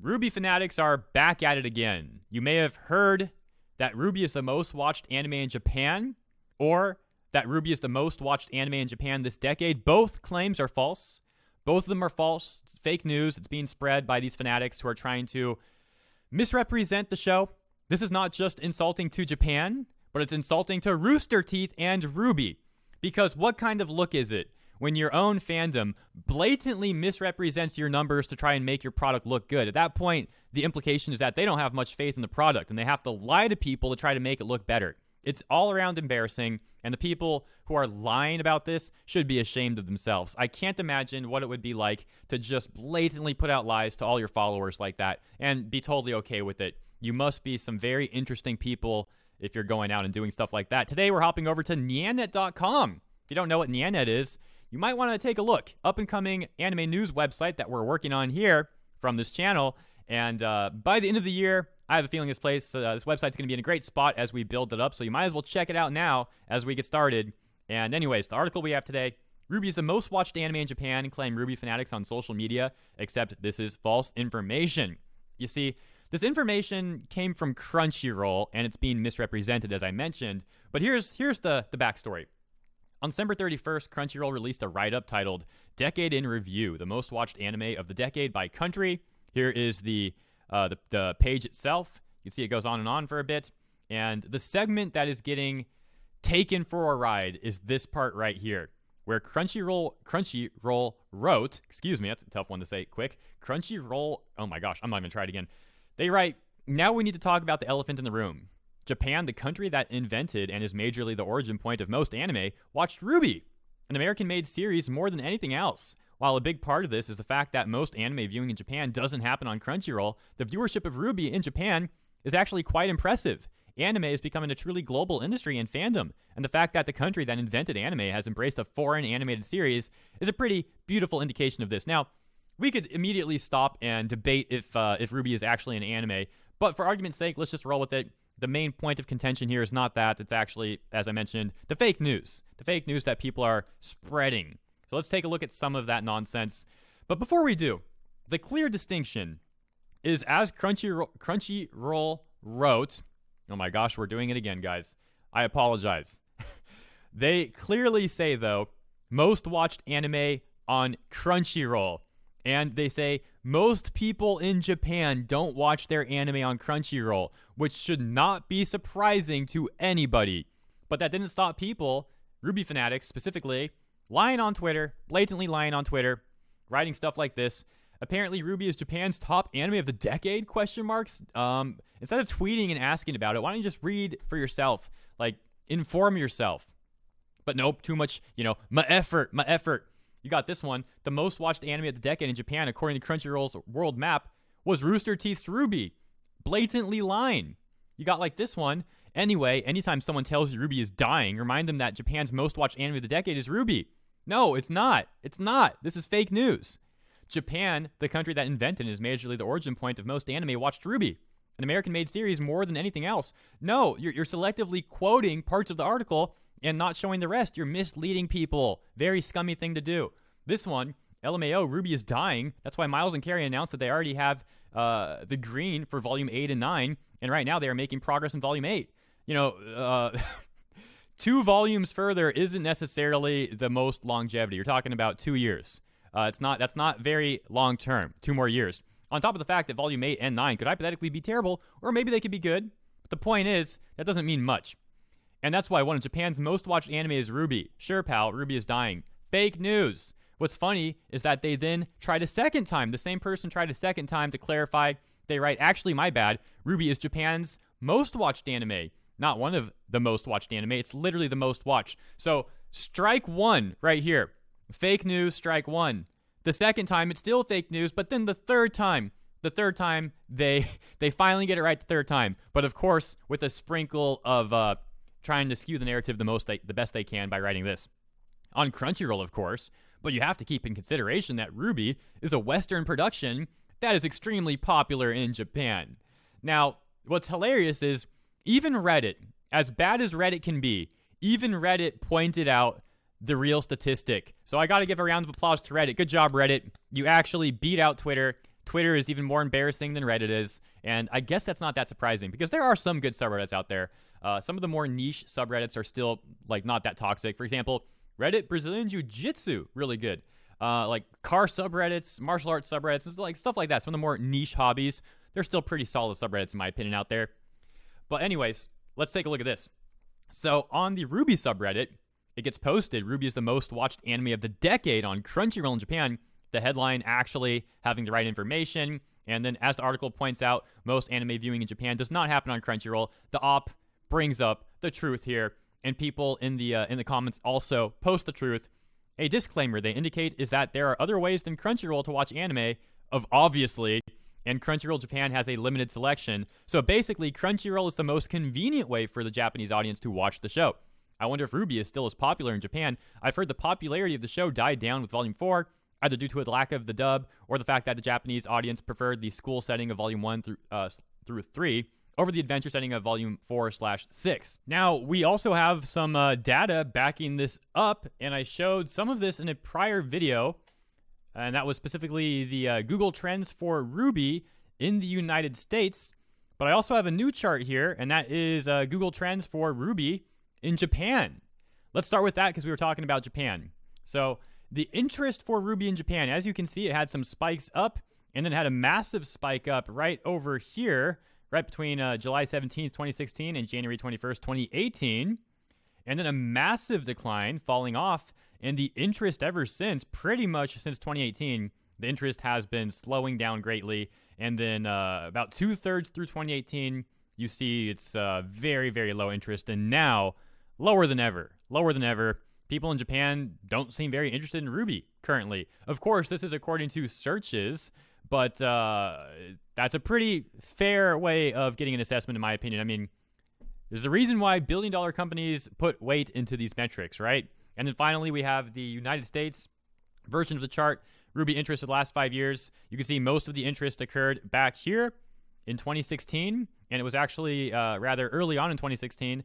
RWBY fanatics are back at it again. You may have heard that RWBY is the most watched anime in Japan, or that RWBY is the most watched anime in Japan this decade. Both claims are false. Both of them are false. It's fake news. It's being spread by these fanatics who are trying to misrepresent the show. This is not just insulting to Japan, but it's insulting to Rooster Teeth and RWBY. Because what kind of look is it when your own fandom blatantly misrepresents your numbers to try and make your product look good? At that point, the implication is that they don't have much faith in the product and they have to lie to people to try to make it look better. It's all around embarrassing, and the people who are lying about this should be ashamed of themselves. I can't imagine what it would be like to just blatantly put out lies to all your followers like that and be totally okay with it. You must be some very interesting people if you're going out and doing stuff like that. Today, we're hopping over to Nyanet.com. If you don't know what Nyanet is, you might want to take a look. Up-and-coming anime news website that we're working on here from this channel. And by the end of the year, I have a feeling this website's going to be in a great spot as we build it up. So you might as well check it out now as we get started. And anyways, the article we have today, RWBY is the most watched anime in Japan, claim RWBY fanatics on social media, except this is false information. You see, this information came from Crunchyroll, and it's being misrepresented, as I mentioned. But here's the backstory. On December 31st, Crunchyroll released a write-up titled Decade in Review, the most watched anime of the decade by country. Here is the page itself. You can see it goes on for a bit. And the segment that is getting taken for a ride is this part right here, where Crunchyroll wrote, excuse me, that's a tough one to say quick. Crunchyroll, oh my gosh, I'm not even trying it again. They write, now we need to talk about the elephant in the room. Japan, the country that invented and is majorly the origin point of most anime, watched RWBY, an American-made series more than anything else. While a big part of this is the fact that most anime viewing in Japan doesn't happen on Crunchyroll, the viewership of RWBY in Japan is actually quite impressive. Anime is becoming a truly global industry and fandom, and the fact that the country that invented anime has embraced a foreign animated series is a pretty beautiful indication of this. Now, we could immediately stop and debate if RWBY is actually an anime, but for argument's sake, let's just roll with it. The main point of contention here is not that. It's actually, as I mentioned, the fake news that people are spreading. So let's take a look at some of that nonsense. But before we do, the clear distinction is, as Crunchyroll wrote, oh my gosh, we're doing it again, guys. I apologize. They clearly say, though, most watched anime on Crunchyroll. And they say most people in Japan don't watch their anime on Crunchyroll, which should not be surprising to anybody. But that didn't stop people, RWBY fanatics specifically, lying on Twitter, blatantly lying on Twitter, writing stuff like this. Apparently, RWBY is Japan's top anime of the decade, ? Instead of tweeting and asking about it, why don't you just read for yourself? Like, inform yourself. But nope, too much, my effort. You got this one. The most watched anime of the decade in Japan, according to Crunchyroll's world map, was Rooster Teeth's RWBY. Blatantly lying. You got like this one. Anyway, anytime someone tells you RWBY is dying, remind them that Japan's most watched anime of the decade is RWBY. No, it's not. It's not. This is fake news. Japan, the country that invented and is majorly the origin point of most anime, watched RWBY, an American-made series more than anything else. No, you're selectively quoting parts of the article and not showing the rest. You're misleading people. Very scummy thing to do. This one, LMAO, RWBY is dying. That's why Miles and Carrie announced that they already have the green for Volume 8 and 9, and right now they are making progress in Volume 8. 2 volumes further isn't necessarily the most longevity. You're talking about 2 years. That's not very long term. 2 more years. On top of the fact that Volume 8 and 9 could hypothetically be terrible, or maybe they could be good. But the point is, that doesn't mean much. And that's why one of Japan's most watched anime is RWBY. Sure, pal, RWBY is dying. Fake news. What's funny is that they then tried a second time. The same person tried a second time to clarify. They write, actually, my bad. RWBY is Japan's most watched anime. Not one of the most watched anime. It's literally the most watched. So, strike one right here. Fake news, strike one. The second time, it's still fake news, but then the third time, they finally get it right the third time. But of course, with a sprinkle of trying to skew the narrative the best they can by writing this. On Crunchyroll, of course, but you have to keep in consideration that RWBY is a Western production that is extremely popular in Japan. Now, what's hilarious is even Reddit, as bad as Reddit can be, even Reddit pointed out the real statistic. So I got to give a round of applause to Reddit. Good job, Reddit. You actually beat out Twitter. Twitter is even more embarrassing than Reddit is, and I guess that's not that surprising because there are some good subreddits out there. Some of the more niche subreddits are still like not that toxic. For example, Reddit Brazilian Jiu-Jitsu, really good. Like car subreddits, martial arts subreddits, like stuff like that. Some of the more niche hobbies, they're still pretty solid subreddits in my opinion out there. But anyways, let's take a look at this. So on the RWBY subreddit, it gets posted, RWBY is the most watched anime of the decade on Crunchyroll in Japan. The headline actually having the right information. And then as the article points out, most anime viewing in Japan does not happen on Crunchyroll. The op brings up the truth here, and people in the comments also post the truth. A disclaimer they indicate is that there are other ways than Crunchyroll to watch anime, obviously, and Crunchyroll Japan has a limited selection. So basically, Crunchyroll is the most convenient way for the Japanese audience to watch the show. I wonder if RWBY is still as popular in Japan. I've heard the popularity of the show died down with Volume 4, either due to a lack of the dub or the fact that the Japanese audience preferred the school setting of Volume 1 through 3 over the adventure setting of Volume 4/6. Now, we also have some data backing this up, and I showed some of this in a prior video, and that was specifically the Google Trends for RWBY in the United States. But I also have a new chart here, and that is Google Trends for RWBY in Japan. Let's start with that because we were talking about Japan. So the interest for RWBY in Japan, as you can see, it had some spikes up and then had a massive spike up right over here, right between July 17th, 2016 and January 21st, 2018. And then a massive decline falling off. And the interest ever since, pretty much since 2018, the interest has been slowing down greatly. And then about 2/3 through 2018, you see it's very, very low interest. And now, lower than ever. People in Japan don't seem very interested in RWBY currently. Of course, this is according to searches, but that's a pretty fair way of getting an assessment, in my opinion. I mean, there's a reason why billion-dollar companies put weight into these metrics, right? And then finally, we have the United States version of the chart, RWBY interest for the last 5 years. You can see most of the interest occurred back here in 2016, and it was actually rather early on in 2016,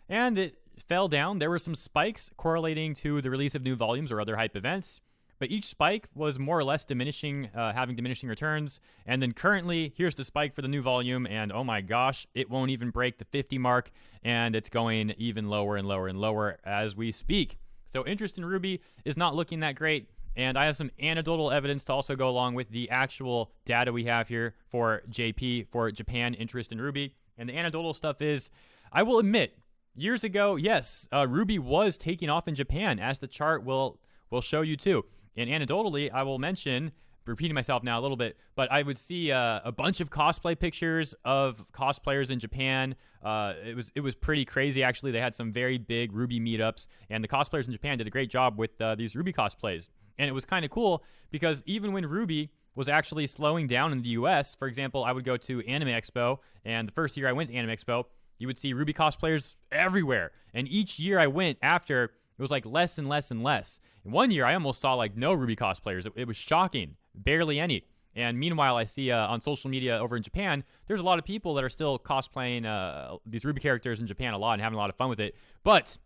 and it fell down. There were some spikes correlating to the release of new volumes or other hype events, but each spike was more or less diminishing, having diminishing returns. And then currently, here's the spike for the new volume, and oh my gosh, it won't even break the 50 mark, and it's going even lower and lower and lower as we speak. So interest in RWBY is not looking that great, and I have some anecdotal evidence to also go along with the actual data we have here for JP, for Japan interest in RWBY. And the anecdotal stuff is, I will admit, years ago, yes, RWBY was taking off in Japan, as the chart will show you too. And anecdotally, I will mention, repeating myself now a little bit, but I would see a bunch of cosplay pictures of cosplayers in Japan. It was pretty crazy, actually. They had some very big RWBY meetups, and the cosplayers in Japan did a great job with these RWBY cosplays. And it was kind of cool because even when RWBY was actually slowing down in the US, for example, I would go to Anime Expo, and the first year I went to Anime Expo, you would see RWBY cosplayers everywhere. And each year I went after, it was like less and less and less. And one year I almost saw like no RWBY cosplayers. It was shocking. Barely any. And meanwhile, I see on social media over in Japan, there's a lot of people that are still cosplaying these RWBY characters in Japan a lot and having a lot of fun with it. But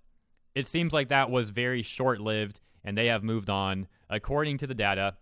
it seems like that was very short-lived, and they have moved on according to the data.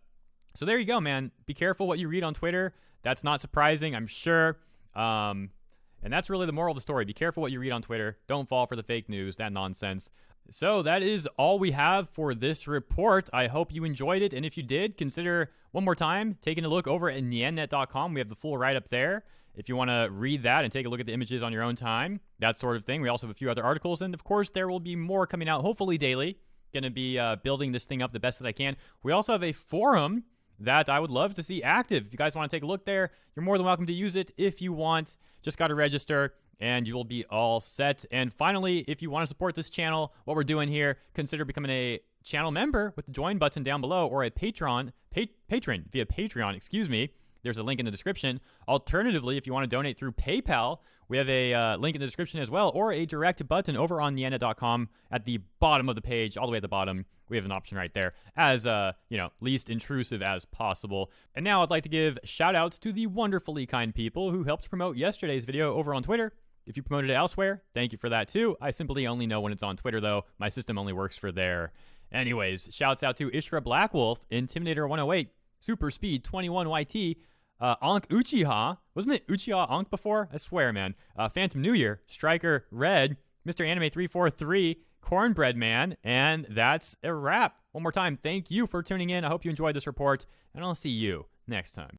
So there you go, man. Be careful what you read on Twitter. That's not surprising, I'm sure. And that's really the moral of the story. Be careful what you read on Twitter. Don't fall for the fake news, that nonsense. So that is all we have for this report. I hope you enjoyed it. And if you did, consider one more time taking a look over at nyannet.com. We have the full write-up there if you want to read that and take a look at the images on your own time, that sort of thing. We also have a few other articles. And, of course, there will be more coming out, hopefully daily. Going to be building this thing up the best that I can. We also have a forum that I would love to see active. If you guys want to take a look there, you're more than welcome to use it if you want. Just got to register, and you will be all set. And finally, if you want to support this channel, what we're doing here, consider becoming a channel member with the join button down below, or a patron via Patreon, There's a link in the description. Alternatively, if you want to donate through PayPal, we have a link in the description as well, or a direct button over on nyannet.com at the bottom of the page, all the way at the bottom. We have an option right there as, least intrusive as possible. And now I'd like to give shout outs to the wonderfully kind people who helped promote yesterday's video over on Twitter. If you promoted it elsewhere, thank you for that too. I simply only know when it's on Twitter though. My system only works for there. Anyways, shouts out to Ishra Blackwolf, Intimidator 108, Super Speed 21YT, Ankh Uchiha. Wasn't it Uchiha Ankh before? I swear, man. Phantom New Year, Striker Red, Mr. Anime 343, Cornbread Man, and that's a wrap. One more time, thank you for tuning in. I hope you enjoyed this report, and I'll see you next time.